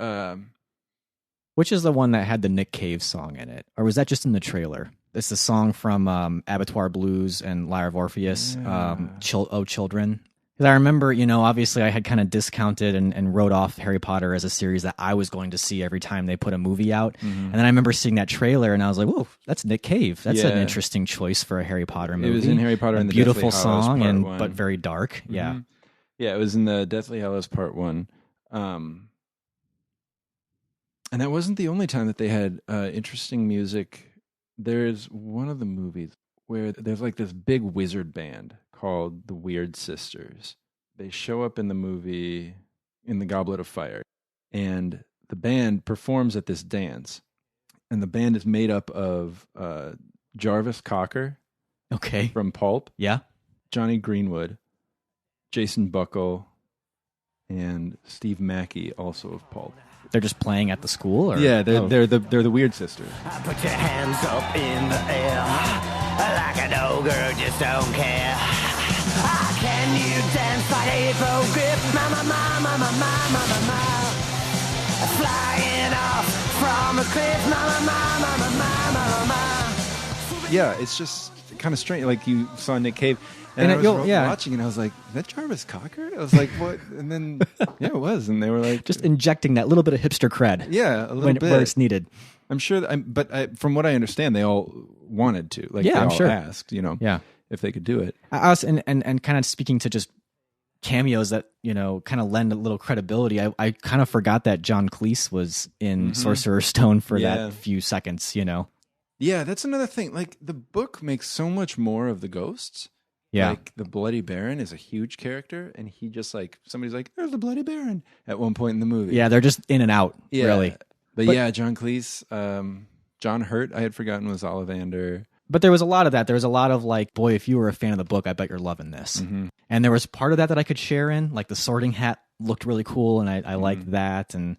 which is the one that had the Nick Cave song in it? Or was that just in the trailer? It's the song from Abattoir Blues and Lyre of Orpheus, Oh Children. Because I remember, you know, obviously I had kind of discounted and wrote off Harry Potter as a series that I was going to see every time they put a movie out. And then I remember seeing that trailer and I was like, whoa, that's Nick Cave. That's an interesting choice for a Harry Potter movie. It was in Harry Potter and the beautiful Deathly Hallows song, Part 1. but very dark. Yeah. Yeah, it was in the Deathly Hallows Part 1. And that wasn't the only time that they had interesting music. There's one of the movies where there's like this big wizard band called the Weird Sisters. They show up in the movie in the Goblet of Fire, and the band performs at this dance. And the band is made up of Jarvis Cocker, from Pulp, Johnny Greenwood, Jason Buckle, and Steve Mackey, also of Pulp. They're just playing at the school, or yeah, they're the Weird Sisters. Put your hands up in the air like an old girl just don't care. Can you dance like a pro grip? Mama, mama, mama, mama, mama, flying off from on the cliff, Yeah, it's just kind of strange. Like you saw Nick Cave, and And I was yeah. watching, and I was like, "Is that Jarvis Cocker?" I was like, "What?" And then yeah, it was, and they were like, Just injecting that little bit of hipster cred. "Yeah, a little when, bit." where it's needed. I'm sure, from what I understand, they all wanted to. Like, Yeah, they I'm all sure. asked, Yeah. if they could do it. Us and kind of speaking to just cameos that kind of lend a little credibility. I kind of forgot that John Cleese was in Sorcerer's Stone for Yeah. that few seconds. Yeah, that's another thing. Like, the book makes so much more of the ghosts. Yeah. Like, the Bloody Baron is a huge character, and he just, like, somebody's like, "There's the Bloody Baron" at one point in the movie. Yeah, they're just in and out. Yeah. Really. But yeah, John Cleese, John Hurt, I had forgotten, was Ollivander. But there was a lot of that. There was a lot of like, boy, if you were a fan of the book, I bet you're loving this. Mm-hmm. And there was part of that I could share in. Like the sorting hat looked really cool, and I liked that. And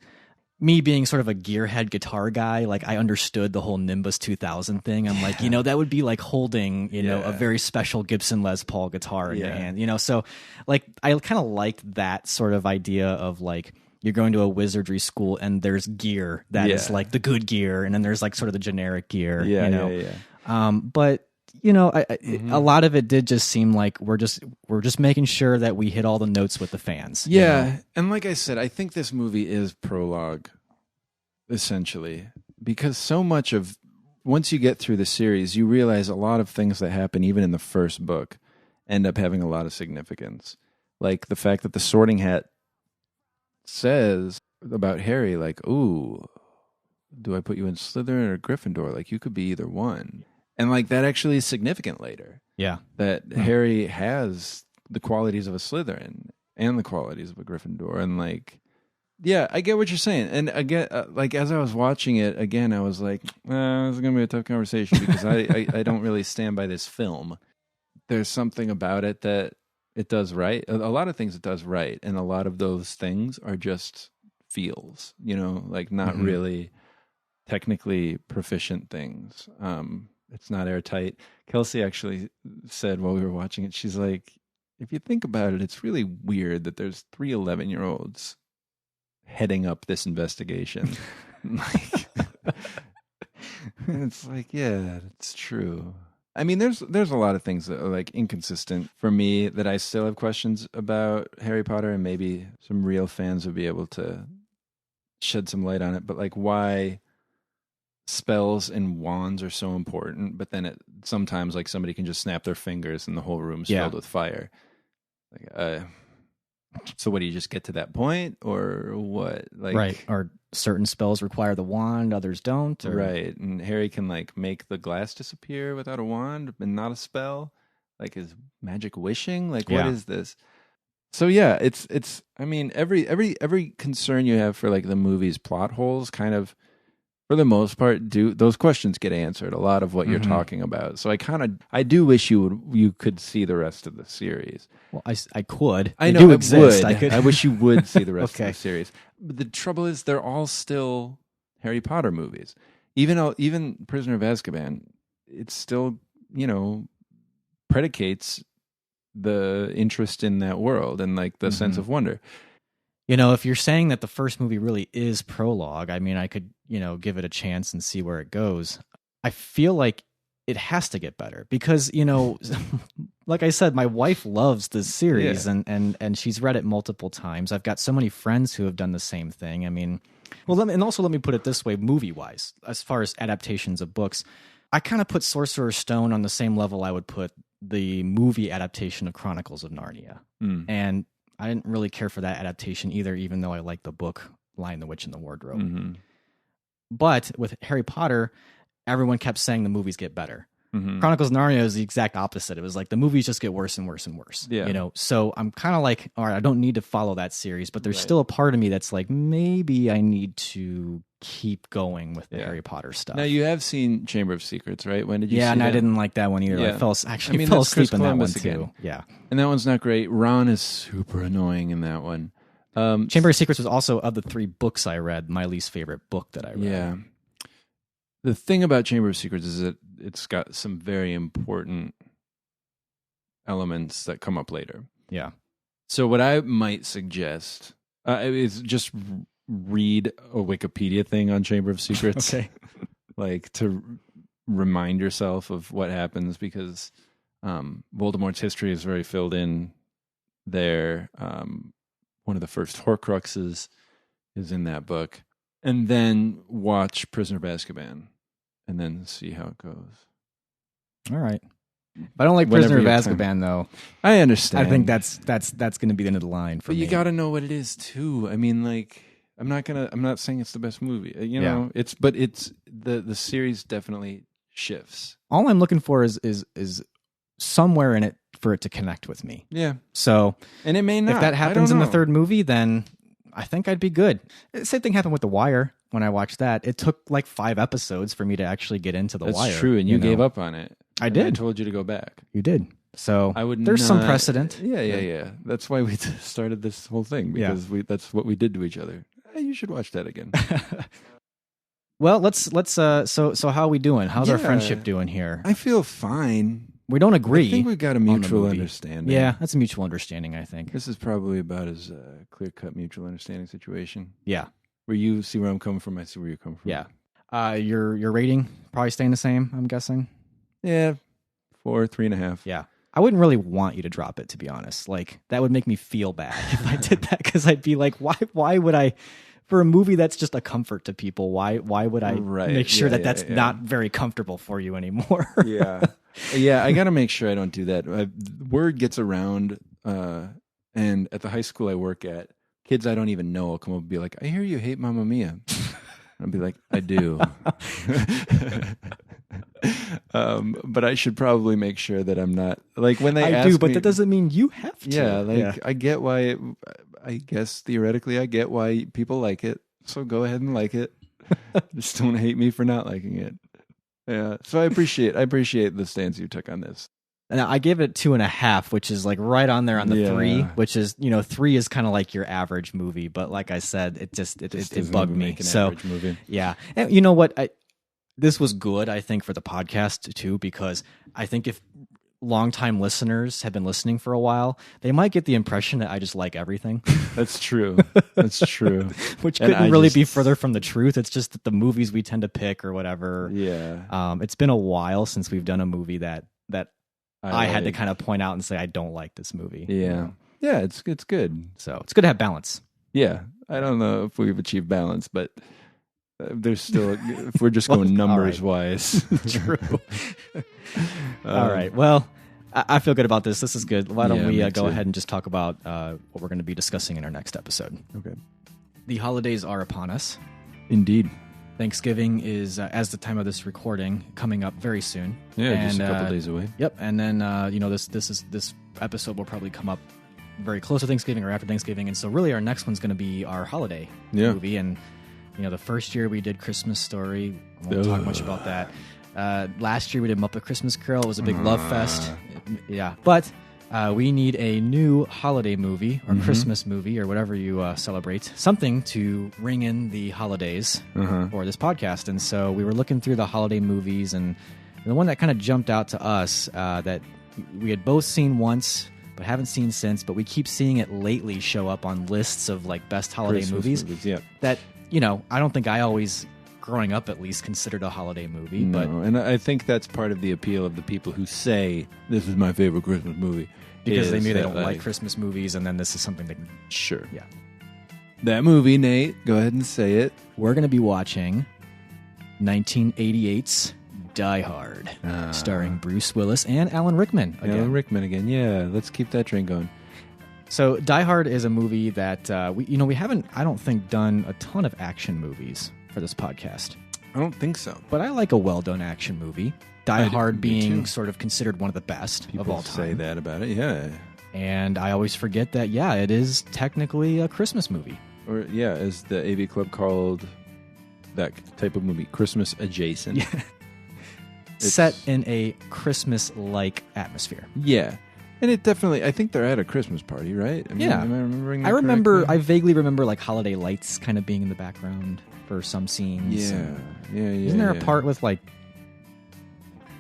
me being sort of a gearhead guitar guy, like I understood the whole Nimbus 2000 thing. I'm like, that would be like holding, a very special Gibson Les Paul guitar in your hand. So like I kind of liked that sort of idea of like, you're going to a wizardry school and there's gear that is like the good gear, and then there's like sort of the generic gear. But a lot of it did just seem like we're just making sure that we hit all the notes with the fans. Yeah, and like I said, I think this movie is prologue, essentially, because so much of once you get through the series, you realize a lot of things that happen even in the first book end up having a lot of significance, like the fact that the Sorting Hat says about Harry, like, "Ooh, do I put you in Slytherin or Gryffindor? Like, you could be either one." And like that actually is significant later. Yeah. That Harry has the qualities of a Slytherin and the qualities of a Gryffindor. And like, yeah, I get what you're saying. And again, like as I was watching it again, I was like, this is going to be a tough conversation because I don't really stand by this film. There's something about it that it does right. A lot of things it does right. And a lot of those things are just feels, like not really technically proficient things. It's not airtight. Kelsey actually said while we were watching it, she's like, if you think about it, it's really weird that there's 3 11-year-olds heading up this investigation. Like, it's like, yeah, it's true. I mean, there's a lot of things that are like inconsistent for me that I still have questions about Harry Potter, and maybe some real fans would be able to shed some light on it. But like, why spells and wands are so important, but then sometimes like somebody can just snap their fingers and the whole room's filled with fire. Like, so what, do you just get to that point, or what? Like, right? Or certain spells require the wand, others don't. Or... Right, and Harry can like make the glass disappear without a wand and not a spell. Like, is magic wishing? Like, what is this? So yeah, it's. I mean, every concern you have for like the movie's plot holes, kind of, for the most part, those questions get answered. A lot of what you're talking about. So I do wish you could see the rest of the series. Well, I could. I know do it exist. would. I wish you would see the rest Okay. of the series. But the trouble is, they're all still Harry Potter movies. Even Prisoner of Azkaban, it's still predicates the interest in that world and like the sense of wonder. If you're saying that the first movie really is prologue, I mean, I could, give it a chance and see where it goes. I feel like it has to get better because, like I said, my wife loves this series and she's read it multiple times. I've got so many friends who have done the same thing. I mean, well, let me put it this way, movie-wise, as far as adaptations of books, I kind of put Sorcerer's Stone on the same level I would put the movie adaptation of Chronicles of Narnia. And I didn't really care for that adaptation either, even though I liked the book Lion, the Witch, and the Wardrobe. But with Harry Potter, everyone kept saying the movies get better. Chronicles of Narnia is the exact opposite. It was like the movies just get worse and worse and worse. Yeah. So I'm kind of like, all right, I don't need to follow that series, but there's still a part of me that's like, maybe I need to keep going with the Harry Potter stuff. Now, you have seen Chamber of Secrets, right? When did you see and that? I didn't like that one either. Yeah. I fell asleep in that one too. Again. Yeah. And that one's not great. Ron is super annoying in that one. Chamber of Secrets was also, of the 3 books I read, my least favorite book that I read. Yeah. The thing about Chamber of Secrets is that it's got some very important elements that come up later. Yeah. So what I might suggest is just read a Wikipedia thing on Chamber of Secrets. Okay. Like to remind yourself of what happens, because Voldemort's history is very filled in there. One of the first Horcruxes is in that book. And then watch Prisoner of Azkaban and then see how it goes. All right. If I don't like Whenever Prisoner of you have Azkaban, though, I understand. I think that's going to be the end of the line for But me. you got to know what it is too. I mean, like, I'm not saying it's the best movie. You know, it's the series definitely shifts. All I'm looking for is somewhere in it for it to connect with me. Yeah. So, and it may not. If that happens in the third movie, then I think I'd be good. Same thing happened with The Wire. When I watched that, it took like 5 episodes for me to actually get into The Wire. That's true, and you gave up on it. I did. I told you to go back. You did. So I would. There's some precedent. Yeah. That's why we started this whole thing, because that's what we did to each other. You should watch that again. Well, let's. So how are we doing? How's our friendship doing here? I feel fine. We don't agree. I think we've got a mutual understanding. Yeah, that's a mutual understanding, I think. This is probably about as clear-cut mutual understanding situation. Yeah. Where you see where I'm coming from, I see where you're coming from. Yeah. Your rating probably staying the same, I'm guessing? Yeah. 4, 3.5. Yeah. I wouldn't really want you to drop it, to be honest. Like, that would make me feel bad if I did that, because I'd be like, why would I, for a movie that's just a comfort to people, why would I make sure that's not very comfortable for you anymore? Yeah, I got to make sure I don't do that. Word gets around, and at the high school I work at, kids I don't even know will come up and be like, I hear you hate Mamma Mia. I'll be like, I do. But I should probably make sure that I'm not, like, when they ask do, but me, that doesn't mean you have to. Yeah, I get why, I guess theoretically I get why people like it. So go ahead and like it. Just don't hate me for not liking it. Yeah. So I appreciate the stance you took on this. Now, I gave it 2.5, which is like right on there on the 3, which is, 3 is kind of like your average movie. But like I said, it bugged me. So, movie. Yeah. And you know what? This was good, I think, for the podcast too, because I think if longtime listeners have been listening for a while, they might get the impression that I just like everything. That's true. That's true. Which couldn't really be further from the truth. It's just that the movies we tend to pick or whatever. Yeah. It's been a while since we've done a movie that I had to kind of point out and say I don't like this movie. Yeah. Yeah, it's good. So it's good to have balance. Yeah. I don't know if we've achieved balance, but there's still, if we're just going numbers wise. True. All right. Well, I feel good about this. This is good. Why don't we go ahead and just talk about what we're going to be discussing in our next episode? Okay. The holidays are upon us. Indeed. Thanksgiving is, as the time of this recording, coming up very soon. Yeah, just a couple days away. Yep. And then, this episode will probably come up very close to Thanksgiving or after Thanksgiving. And so really our next one's going to be our holiday movie. And, the first year we did Christmas Story. I won't talk much about that. Last year we did Muppet Christmas Carol. It was a big love fest. Yeah. But we need a new holiday movie or Christmas movie or whatever you celebrate. Something to ring in the holidays for this podcast. And so we were looking through the holiday movies, and the one that kind of jumped out to us that we had both seen once but haven't seen since, but we keep seeing it lately show up on lists of like best holiday Christmas movies. Yeah. That, I don't think I always, growing up at least, considered a holiday movie. No, but and I think that's part of the appeal of the people who say, this is my favorite Christmas movie. Because they knew they don't like Christmas movies, and then this is something they... Sure. Yeah. That movie, Nate, go ahead and say it. We're going to be watching 1988's Die Hard, starring Bruce Willis and Alan Rickman again. Alan Rickman again, yeah. Let's keep that train going. So Die Hard is a movie that we haven't, I don't think, done a ton of action movies for this podcast. I don't think so. But I like a well-done action movie. Die Hard being sort of considered one of the best of all time. People say that about it, yeah. And I always forget that, it is technically a Christmas movie. Or, as the AV Club called that type of movie, Christmas adjacent. Yeah. Set in a Christmas-like atmosphere. Yeah. And it definitely, I think they're at a Christmas party, right? Am I remembering that correctly? I vaguely remember like holiday lights kind of being in the background for some scenes. Yeah. Isn't there a part with like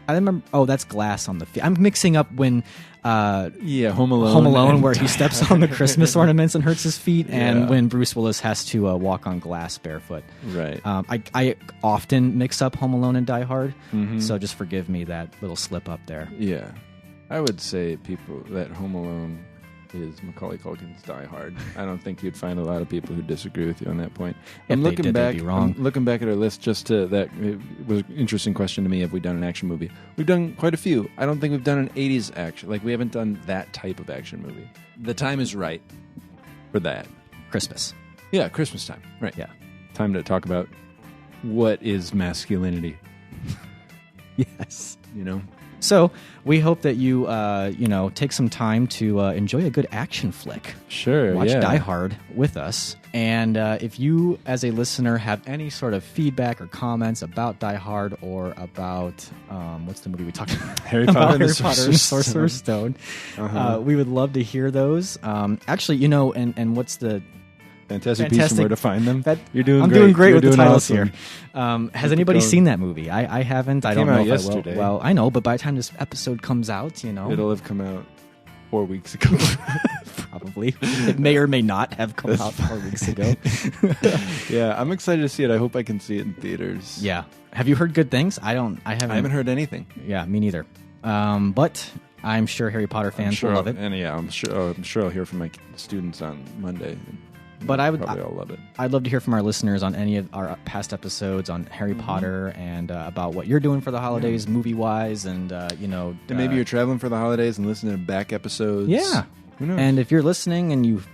I remember. Oh, that's glass on the field. I'm mixing up when. Home Alone. Home Alone, where he steps on the Christmas ornaments and hurts his feet, and Yeah. when Bruce Willis has to walk on glass barefoot. Right. I often mix up Home Alone and Die Hard, so just forgive me that little slip up there. Yeah. I would say that Home Alone is Macaulay Culkin's Die Hard. I don't think you'd find a lot of people who disagree with you on that point. If they did, they'd be wrong. I'm looking back at our list just to that. It was an interesting question to me. Have we done an action movie? We've done quite a few. I don't think we've done an 80s action. Like, we haven't done that type of action movie. The time is right for that. Christmas. Yeah, Christmas time. Right. Yeah. Time to talk about what is masculinity. Yes. You know? So we hope that you, take some time to enjoy a good action flick. Sure, Watch yeah. Die Hard with us. And if you, as a listener, have any sort of feedback or comments about Die Hard or about, what's the movie we talked about? Harry Potter and the Sorcerer's Stone. We would love to hear those. Actually, and what's the... Fantastic Beasts and Where to Find Them. You're doing great with the titles here. Has anybody seen that movie? I haven't. I don't know if yesterday. I will. Well, I know, but by the time this episode comes out, it'll have come out 4 weeks ago. Probably. It may or may not have come out 4 weeks ago. Yeah, I'm excited to see it. I hope I can see it in theaters. Yeah. Have you heard good things? I haven't heard anything. Yeah, me neither. But I'm sure Harry Potter fans will love it. And yeah, I'm sure I'll hear from my students on Monday. But probably all love it. I'd love to hear from our listeners on any of our past episodes on Harry Potter and about what you're doing for the holidays, movie-wise, and And maybe you're traveling for the holidays and listening to back episodes. Yeah. Who knows? And if you're listening and you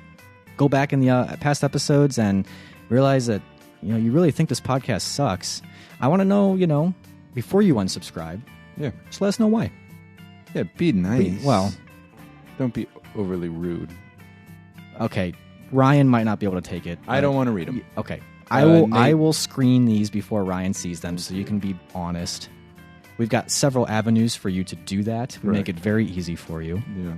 go back in the past episodes and realize that you really think this podcast sucks, I want to know, before you unsubscribe. Yeah. Just let us know why. Yeah, be nice. Don't be overly rude. Okay. Ryan might not be able to take it. I don't want to read them. Okay. I will screen these before Ryan sees them so you can be honest. We've got several avenues for you to do that. We make it very easy for you. Yeah.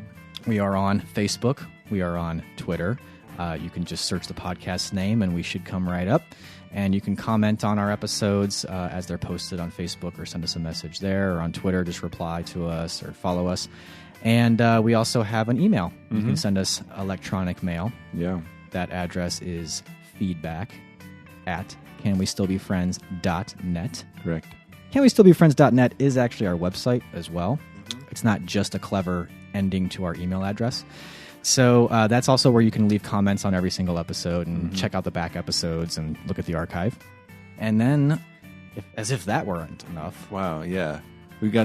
We are on Facebook. We are on Twitter. You can just search the podcast name and we should come right up. And you can comment on our episodes as they're posted on Facebook or send us a message there, or on Twitter, just reply to us or follow us. And we also have an email. You can send us electronic mail. Yeah. That address is feedback@canwestillbefriends.net. Correct. Canwestillbefriends.net is actually our website as well. It's not just a clever ending to our email address. So that's also where you can leave comments on every single episode and check out the back episodes and look at the archive. And then, as if that weren't enough. Wow, yeah.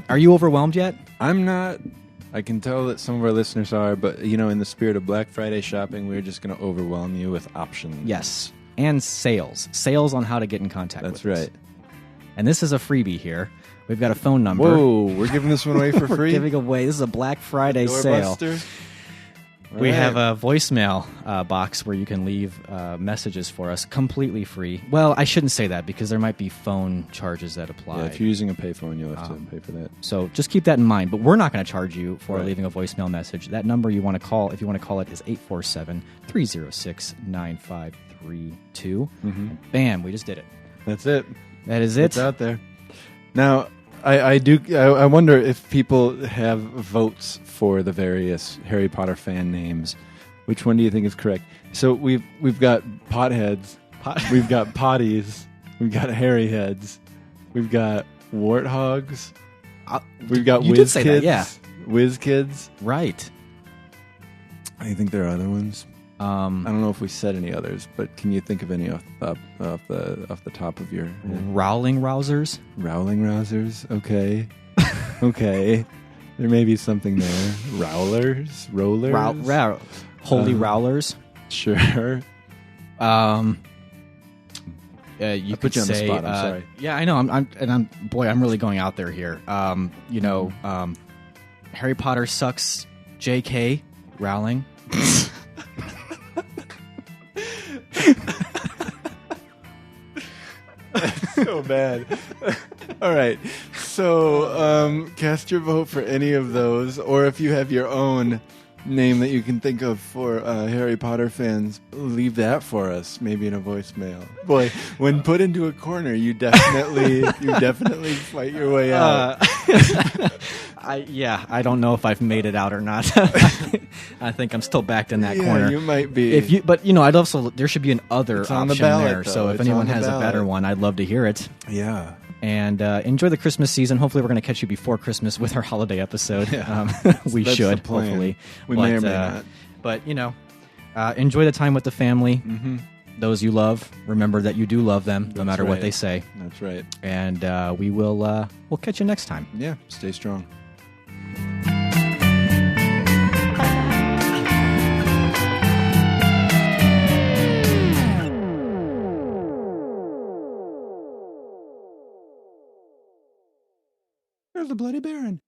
Are you overwhelmed yet? I'm not. I can tell that some of our listeners are, but, in the spirit of Black Friday shopping, we're just going to overwhelm you with options. Yes. And sales. Sales on how to get in contact with us. That's right. And this is a freebie here. We've got a phone number. Whoa, we're giving this one away for free? We're giving away. This is a Black Friday sale. We have a voicemail box where you can leave messages for us completely free. Well, I shouldn't say that because there might be phone charges that apply. Yeah, if you're using a payphone, you'll have to pay for that. So just keep that in mind. But we're not going to charge you for leaving a voicemail message. That number you want to call, if you want to call it, is 847-306-9532. And bam, we just did it. That's it. That is it. It's out there. Now, I wonder if people have votes for the various Harry Potter fan names. Which one do you think is correct? So we've got potheads, we've got potties, we've got hairy heads, we've got warthogs, we've got whiz kids. Yeah, whiz kids. Right. I think there are other ones. I don't know if we said any others, but can you think of any off the top of your head? Rowling rousers. Rowling rousers. Okay. Okay. There may be something there. Rollers. Holy rowlers. Sure. You put you on the spot. I'm sorry. Yeah, I know. I'm really going out there here. Harry Potter sucks. J.K. Rowling. So bad. All right. So cast your vote for any of those, or if you have your own name that you can think of for Harry Potter fans, leave that for us, maybe in a voicemail. Boy, when put into a corner, you definitely fight your way out. I don't know if I've made it out or not. I think I'm still backed in that Yeah, corner. you might be. I'd also there should be an other It's option on the ballot, there. though. So if It's anyone on the has a better ballot. one, I'd love to hear it. Yeah. And enjoy the Christmas season. Hopefully, we're going to catch you before Christmas with our holiday episode. Yeah. We That's should, the plan. hopefully. We may or may not. But, enjoy the time with the family. Mm-hmm. Those you love, remember that you do love them, no matter what right. they say. That's right. And we'll catch you next time. Yeah, stay strong. There's the Bloody Baron.